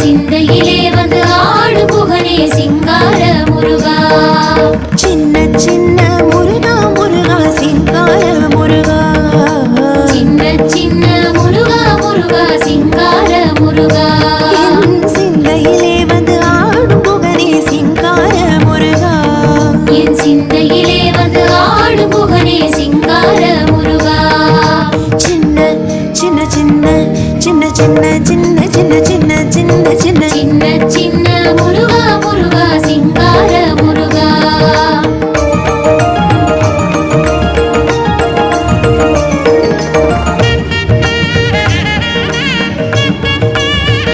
சிந்தையிலே வந்து ஆடு புகனே சிங்கார முருகா. சின்ன சின்ன முருகா முருகா சிங்கார முருகா. சின்ன சின்ன முருகா முருகா சிங்கார முருகா. என் சிந்தையிலே வந்து ஆடு புகனே சிங்கார முருகா. என் சிந்தையிலே வந்து ஆடு புகனே சிங்கார முருகா. சின்ன சின்ன சின்ன சின்ன சின்ன சின்ன சின்ன சின்ன சின்ன சின்ன சின்ன சின்ன